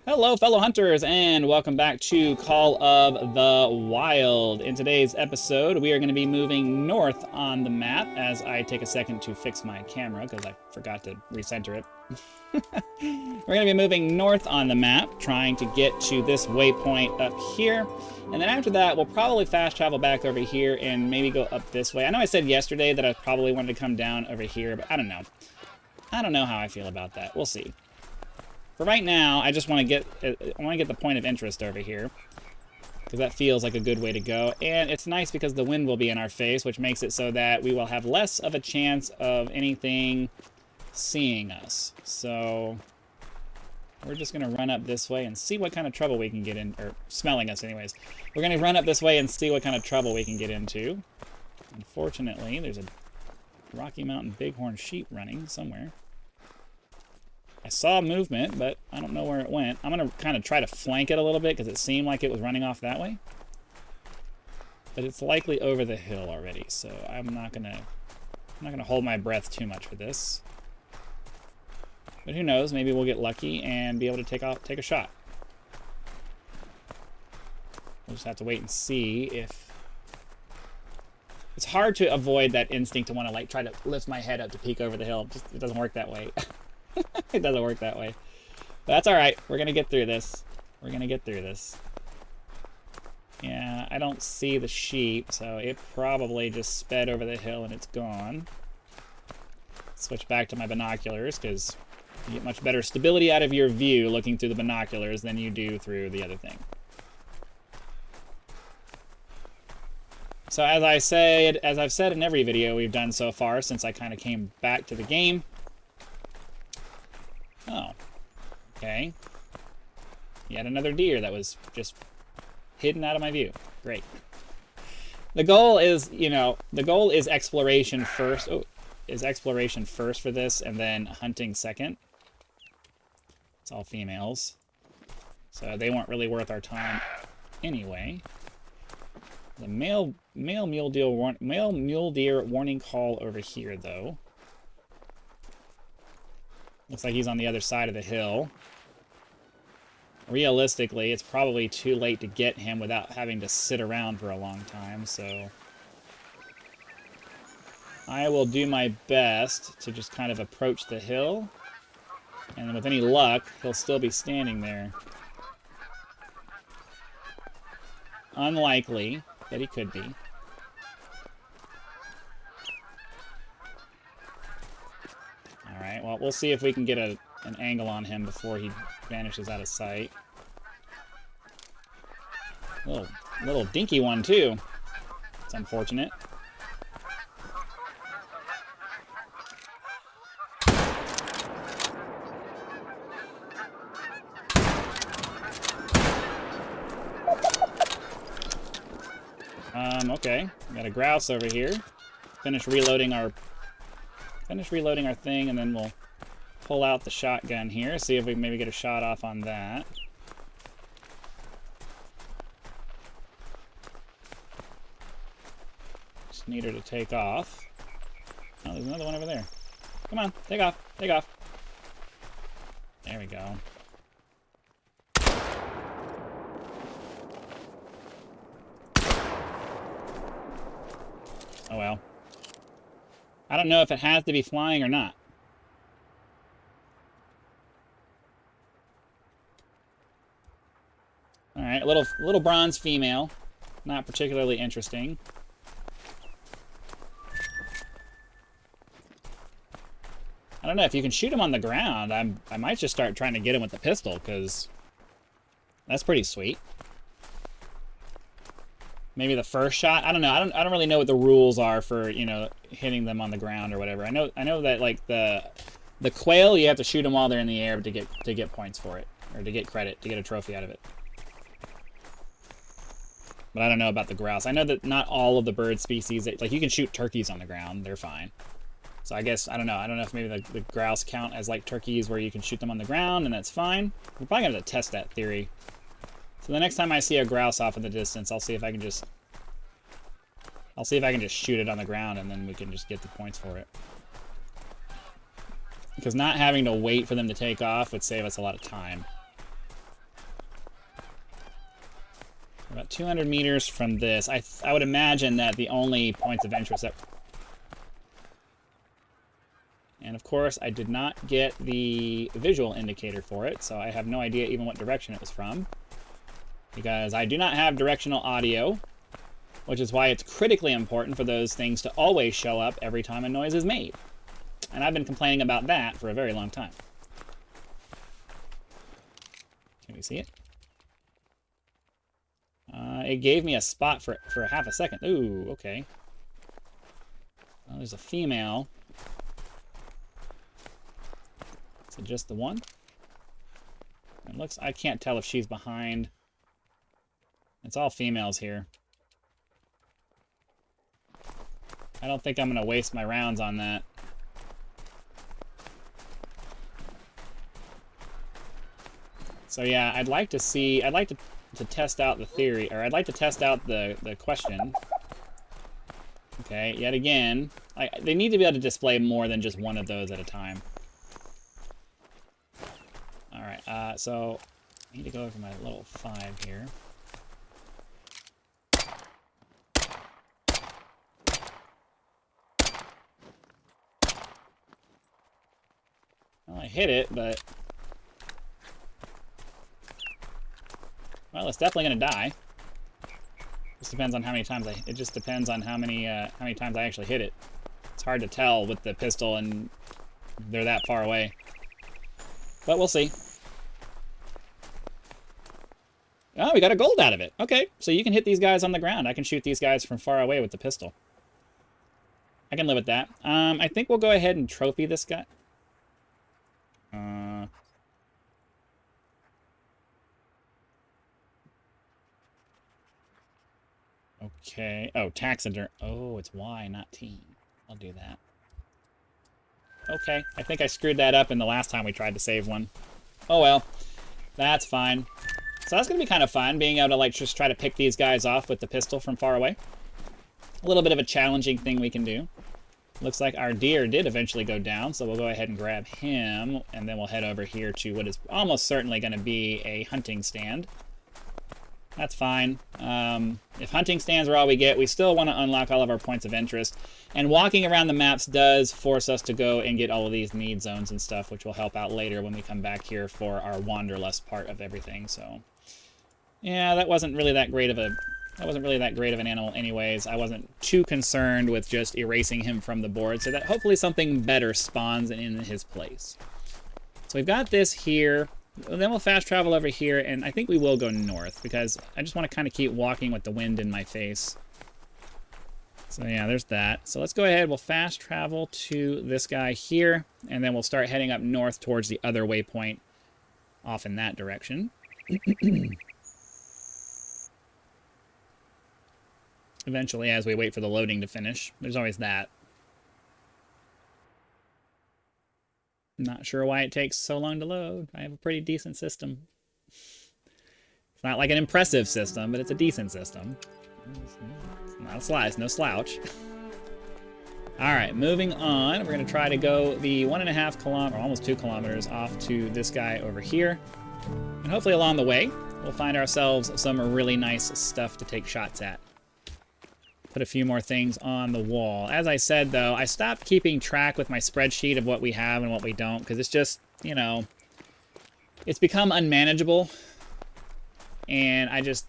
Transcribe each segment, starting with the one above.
Hello, fellow hunters, and welcome back to Call of the Wild. In today's episode, we are going to be moving north on the map as I take a second to fix my camera because I forgot to recenter it. We're going to be moving north on the map, trying to get to this waypoint up here. And then after that, we'll probably fast travel back over here and maybe go up this way. I know I said yesterday that I probably wanted to come down over here, but I don't know. I don't know how I feel about that. We'll see. For right now, I just want to get the point of interest over here, because that feels like a good way to go. And it's nice because the wind will be in our face, which makes it so that we will have less of a chance of anything seeing us. So we're just going to run up this way and see what kind of trouble we can get in, or smelling us anyways. We're going to run up this way and see what kind of trouble we can get into. Unfortunately, there's a Rocky Mountain bighorn sheep running somewhere. I saw movement, but I don't know where it went. I'm going to kind of try to flank it a little bit because it seemed like it was running off that way. But it's likely over the hill already, so I'm not going to hold my breath too much for this. But who knows, maybe we'll get lucky and be able to take a shot. We'll just have to wait and see if... It's hard to avoid that instinct to want to try to lift my head up to peek over the hill. It doesn't work that way. It doesn't work that way. But that's alright. We're going to get through this. We're going to get through this. Yeah, I don't see the sheep, so it probably just sped over the hill and it's gone. Switch back to my binoculars, because you get much better stability out of your view looking through the binoculars than you do through the other thing. So as I've said in every video we've done so far since I kind of came back to the game, oh, okay. Yet another deer that was just hidden out of my view. Great. The goal is, the goal is exploration first. Oh, is exploration first for this, and then hunting second. It's all females, so they weren't really worth our time anyway. The male mule deer warning call over here, though. Looks like he's on the other side of the hill. Realistically, it's probably too late to get him without having to sit around for a long time, so... I will do my best to just kind of approach the hill. And with any luck, he'll still be standing there. Unlikely, but he could be. Alright, well, we'll see if we can get an angle on him before he vanishes out of sight. Little dinky one, too. It's unfortunate. Okay. We got a grouse over here. Finish reloading our thing, and then we'll pull out the shotgun here, see if we can maybe get a shot off on that. Just need her to take off. Oh, there's another one over there. Come on, take off, take off. There we go. Oh well. I don't know if it has to be flying or not. Alright, a little bronze female. Not particularly interesting. I don't know, if you can shoot him on the ground, I might just start trying to get him with the pistol, because that's pretty sweet. Maybe the first shot. I don't know. I don't really know what the rules are for, hitting them on the ground or whatever. I know that like the quail, you have to shoot them while they're in the air to get points for it, or to get credit, to get a trophy out of it. But I don't know about the grouse. I know that not all of the bird species, like you can shoot turkeys on the ground, they're fine. So I guess I don't know if maybe the grouse count as like turkeys where you can shoot them on the ground and that's fine. We're probably gonna have to test that theory. So the next time I see a grouse off in the distance, I'll see if I can just shoot it on the ground, and then we can just get the points for it. Because not having to wait for them to take off would save us a lot of time. About 200 meters from this. I would imagine that the only points of interest that... And of course, I did not get the visual indicator for it, so I have no idea even what direction it was from. Because I do not have directional audio, which is why it's critically important for those things to always show up every time a noise is made. And I've been complaining about that for a very long time. Can we see it? It gave me a spot for half a second. Ooh, okay. Well, there's a female. Is it just the one? It looks... I can't tell if she's behind. It's all females here. I don't think I'm going to waste my rounds on that. So yeah, I'd like to see... I'd like to test out the theory, or I'd like to test out the question. Okay, yet again, they need to be able to display more than just one of those at a time. Alright, so I need to go over my level 5 here. Well, I hit it, but... Well, it's definitely going to die. Just depends on how many times it just depends on how many times I actually hit it. It's hard to tell with the pistol and they're that far away. But we'll see. Oh, we got a gold out of it. Okay, so you can hit these guys on the ground. I can shoot these guys from far away with the pistol. I can live with that. I think we'll go ahead and trophy this guy. Okay. Oh, taxidermy. Oh, it's Y, not T. I'll do that. Okay. I think I screwed that up in the last time we tried to save one. Oh, well. That's fine. So that's going to be kind of fun, being able to, like, just try to pick these guys off with the pistol from far away. A little bit of a challenging thing we can do. Looks like our deer did eventually go down, so we'll go ahead and grab him, and then we'll head over here to what is almost certainly going to be a hunting stand. That's fine. If hunting stands are all we get, we still want to unlock all of our points of interest. And walking around the maps does force us to go and get all of these need zones and stuff, which will help out later when we come back here for our Wanderlust part of everything. So, yeah, that wasn't really that great of an animal anyways. I wasn't too concerned with just erasing him from the board, so that hopefully something better spawns in his place. So we've got this here. Then we'll fast travel over here, and I think we will go north, because I just want to kind of keep walking with the wind in my face. So yeah, there's that. So let's go ahead, we'll fast travel to this guy here, and then we'll start heading up north towards the other waypoint off in that direction. Eventually, as we wait for the loading to finish. There's always that. Not sure why it takes so long to load. I have a pretty decent system. It's not like an impressive system, but it's a decent system. It's not a slice, no slouch. Alright, moving on. We're going to try to go the 1.5 kilometer, or almost 2 kilometers off to this guy over here. And hopefully along the way, we'll find ourselves some really nice stuff to take shots at. Put a few more things on the wall. As I said, though, I stopped keeping track with my spreadsheet of what we have and what we don't, because it's just, you know, it's become unmanageable, and I just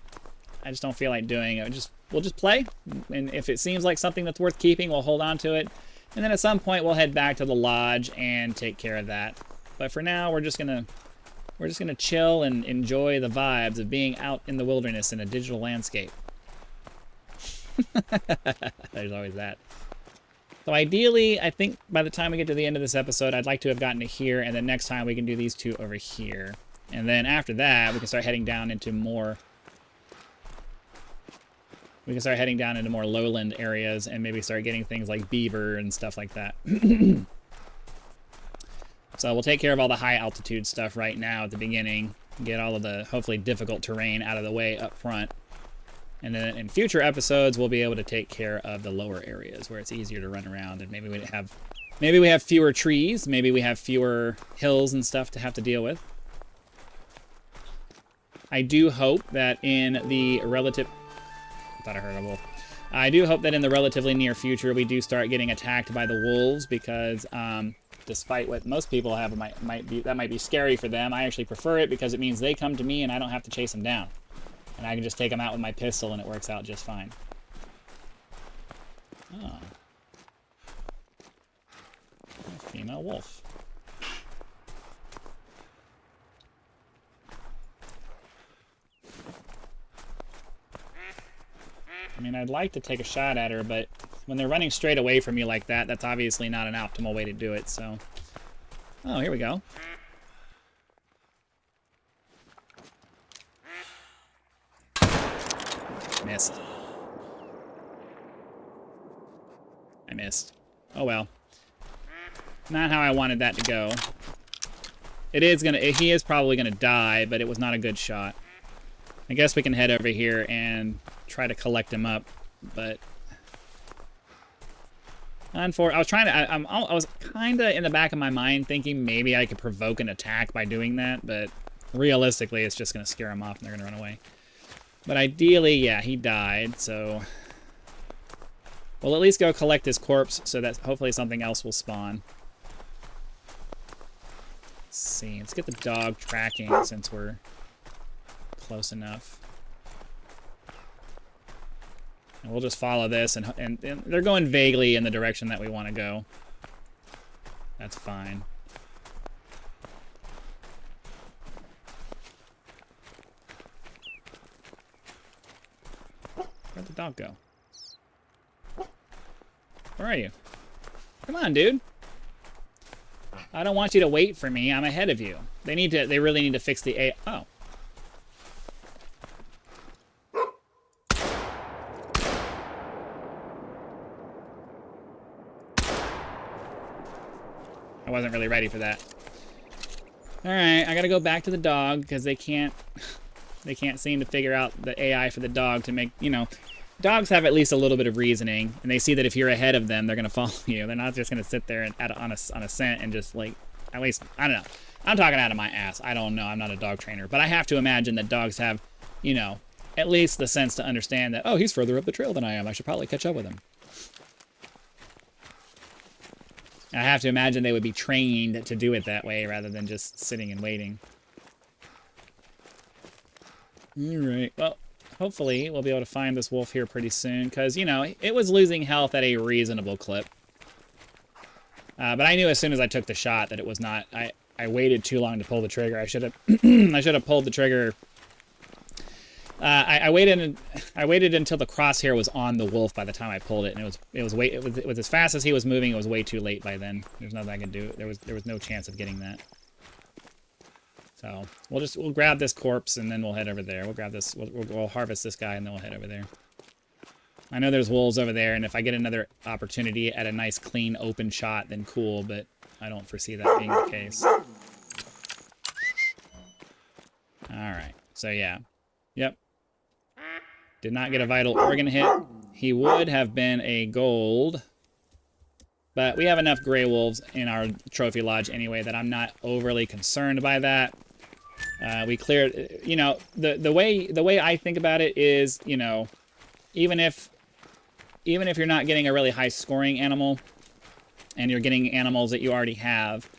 don't feel like doing it. We'll just play, and if it seems like something that's worth keeping, we'll hold on to it, and then at some point we'll head back to the lodge and take care of that. But for now, we're just gonna chill and enjoy the vibes of being out in the wilderness in a digital landscape. There's always that. So ideally, I think by the time we get to the end of this episode, I'd like to have gotten to here, and then next time we can do these two over here. And then after that, we can start heading down into more... We can start heading down into more lowland areas and maybe start getting things like beaver and stuff like that. So we'll take care of all the high altitude stuff right now at the beginning. Get all of the, hopefully, difficult terrain out of the way up front. And then in future episodes, we'll be able to take care of the lower areas where it's easier to run around, and maybe we have fewer trees, maybe we have fewer hills and stuff to have to deal with. I do hope that in the relative... I thought I heard a wolf. I do hope that in the relatively near future we do start getting attacked by the wolves because despite what most people have, that might be scary for them. I actually prefer it because it means they come to me and I don't have to chase them down. And I can just take them out with my pistol and it works out just fine. Oh. A female wolf. I mean, I'd like to take a shot at her, but when they're running straight away from you like that, that's obviously not an optimal way to do it, so... Oh, here we go. Missed. I missed. Oh well. Not how I wanted that to go. He is probably gonna die, but it was not a good shot. I guess we can head over here and try to collect him up, but I was trying to. I was kind of in the back of my mind thinking maybe I could provoke an attack by doing that, but realistically, it's just gonna scare him off and they're gonna run away. But ideally, yeah, he died, so we'll at least go collect his corpse so that hopefully something else will spawn. Let's see. Let's get the dog tracking since we're close enough. And we'll just follow this, and they're going vaguely in the direction that we want to go. That's fine. Where'd the dog go? Where are you? Come on, dude. I don't want you to wait for me. I'm ahead of you. They really need to fix the A. Oh. I wasn't really ready for that. Alright, I gotta go back to the dog because they can't seem to figure out the AI for the dog to make, you know, dogs have at least a little bit of reasoning, and they see that if you're ahead of them, they're gonna follow you. They're not just gonna sit there and on a scent and just like, at least, I don't know. I'm talking out of my ass. I don't know. I'm not a dog trainer, but I have to imagine that dogs have, you know, at least the sense to understand that, oh, he's further up the trail than I am. I should probably catch up with him. I have to imagine they would be trained to do it that way rather than just sitting and waiting. Alright, well, hopefully we'll be able to find this wolf here pretty soon, because, you know, it was losing health at a reasonable clip. But I knew as soon as I took the shot that it was not... I waited too long to pull the trigger. I should have I should have pulled the trigger. I waited until the crosshair was on the wolf by the time I pulled it, and it was as fast as he was moving. It was way too late by then. There's nothing I could do. There was no chance of getting that. So we'll grab this corpse and then we'll head over there. We'll grab this. We'll harvest this guy and then we'll head over there. I know there's wolves over there, and if I get another opportunity at a nice, clean, open shot, then cool. But I don't foresee that being the case. All right. So yeah. Yep. Did not get a vital organ hit. He would have been a gold. But we have enough gray wolves in our trophy lodge anyway that I'm not overly concerned by that. We cleared, you know, the way I think about it is, you know, even if you're not getting a really high scoring animal and you're getting animals that you already have,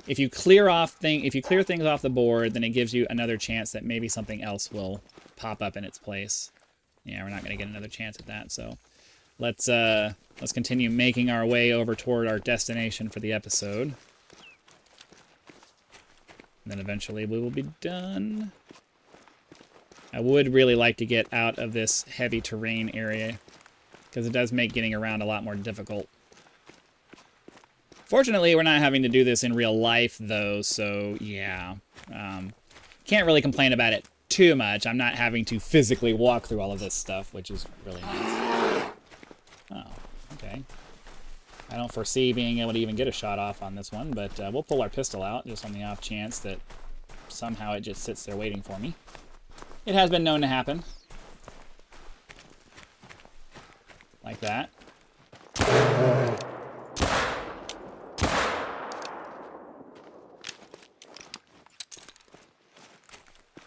if you clear things off the board, then it gives you another chance that maybe something else will pop up in its place. Yeah, we're not going to get another chance at that, so let's continue making our way over toward our destination for the episode. And then eventually we will be done. I would really like to get out of this heavy terrain area, because it does make getting around a lot more difficult. Fortunately, we're not having to do this in real life, though, so yeah. Can't really complain about it too much. I'm not having to physically walk through all of this stuff, which is really nice. Oh, okay. I don't foresee being able to even get a shot off on this one, but we'll pull our pistol out just on the off chance that somehow it just sits there waiting for me. It has been known to happen. Like that.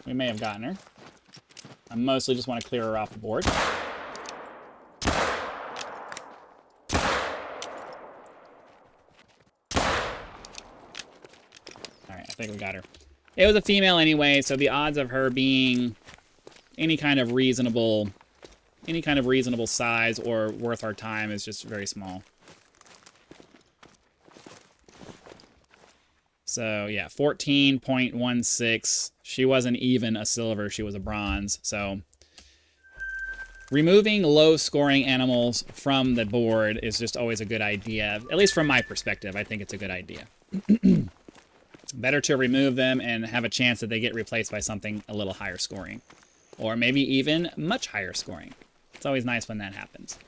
We may have gotten her. I mostly just want to clear her off the board. Alright, I think we got her. It was a female anyway, so the odds of her being any kind of reasonable size or worth our time is just very small. So, yeah, 14.16. She wasn't even a silver. She was a bronze. So, removing low-scoring animals from the board is just always a good idea. At least from my perspective, I think it's a good idea. Better to remove them and have a chance that they get replaced by something a little higher scoring. Or maybe even much higher scoring. It's always nice when that happens.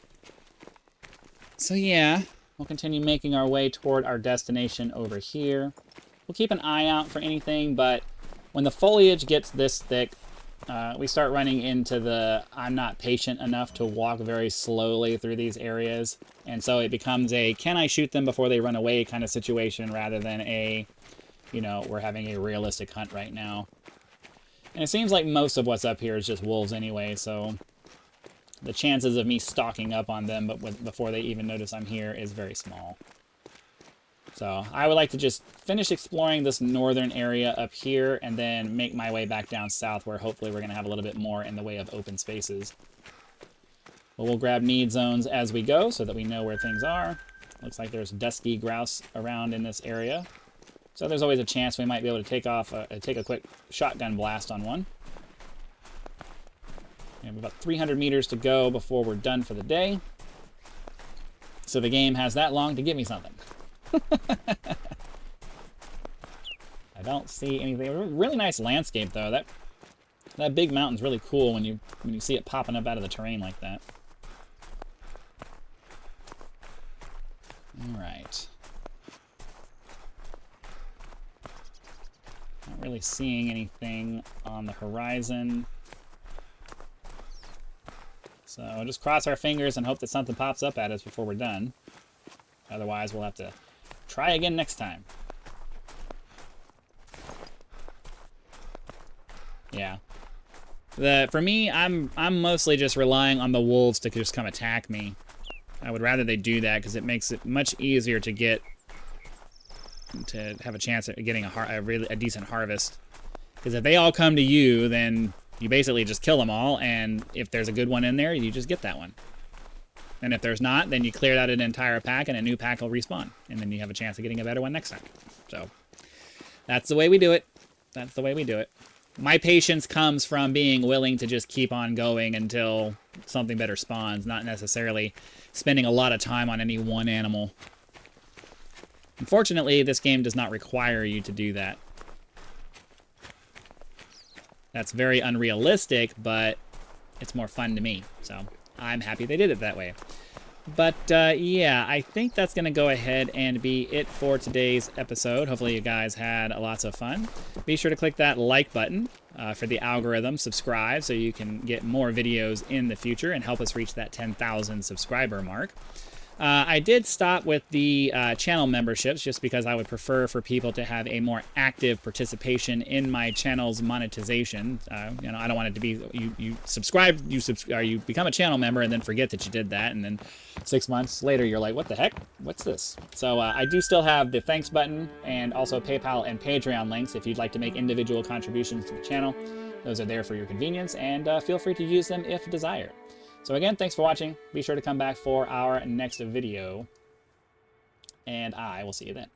So, yeah, we'll continue making our way toward our destination over here. We'll keep an eye out for anything, but when the foliage gets this thick, we start running into the I'm not patient enough to walk very slowly through these areas. And so it becomes a can I shoot them before they run away kind of situation rather than a, you know, we're having a realistic hunt right now. And it seems like most of what's up here is just wolves anyway, so the chances of me stalking up on them before they even notice I'm here is very small. So I would like to just finish exploring this northern area up here and then make my way back down south where hopefully we're going to have a little bit more in the way of open spaces. But we'll grab need zones as we go so that we know where things are. Looks like there's dusky grouse around in this area. So there's always a chance we might be able to take a quick shotgun blast on one. We have about 300 meters to go before we're done for the day. So the game has that long to give me something. I don't see anything. Really nice landscape though. That big mountain's really cool when you see it popping up out of the terrain like that. All right. Not really seeing anything on the horizon. So we'll just cross our fingers and hope that something pops up at us before we're done. Otherwise, we'll have to try again next time. Yeah. For me, I'm mostly just relying on the wolves to just come attack me. I would rather they do that because it makes it much easier to have a chance at getting a decent harvest. Because if they all come to you, then you basically just kill them all, and if there's a good one in there, you just get that one. And if there's not, then you clear out an entire pack, and a new pack will respawn. And then you have a chance of getting a better one next time. So, that's the way we do it. That's the way we do it. My patience comes from being willing to just keep on going until something better spawns, not necessarily spending a lot of time on any one animal. Unfortunately, this game does not require you to do that. That's very unrealistic, but it's more fun to me. So, I'm happy they did it that way. But, yeah, I think that's going to go ahead and be it for today's episode. Hopefully you guys had lots of fun. Be sure to click that like button for the algorithm. Subscribe so you can get more videos in the future and help us reach that 10,000 subscriber mark. I did stop with the channel memberships just because I would prefer for people to have a more active participation in my channel's monetization. You know, I don't want it to be you subscribe, you become a channel member and then forget that you did that, and then 6 months later you're like, what the heck? What's this? So I do still have the thanks button and also PayPal and Patreon links if you'd like to make individual contributions to the channel. Those are there for your convenience, and feel free to use them if desired. So again, thanks for watching. Be sure to come back for our next video, and I will see you then.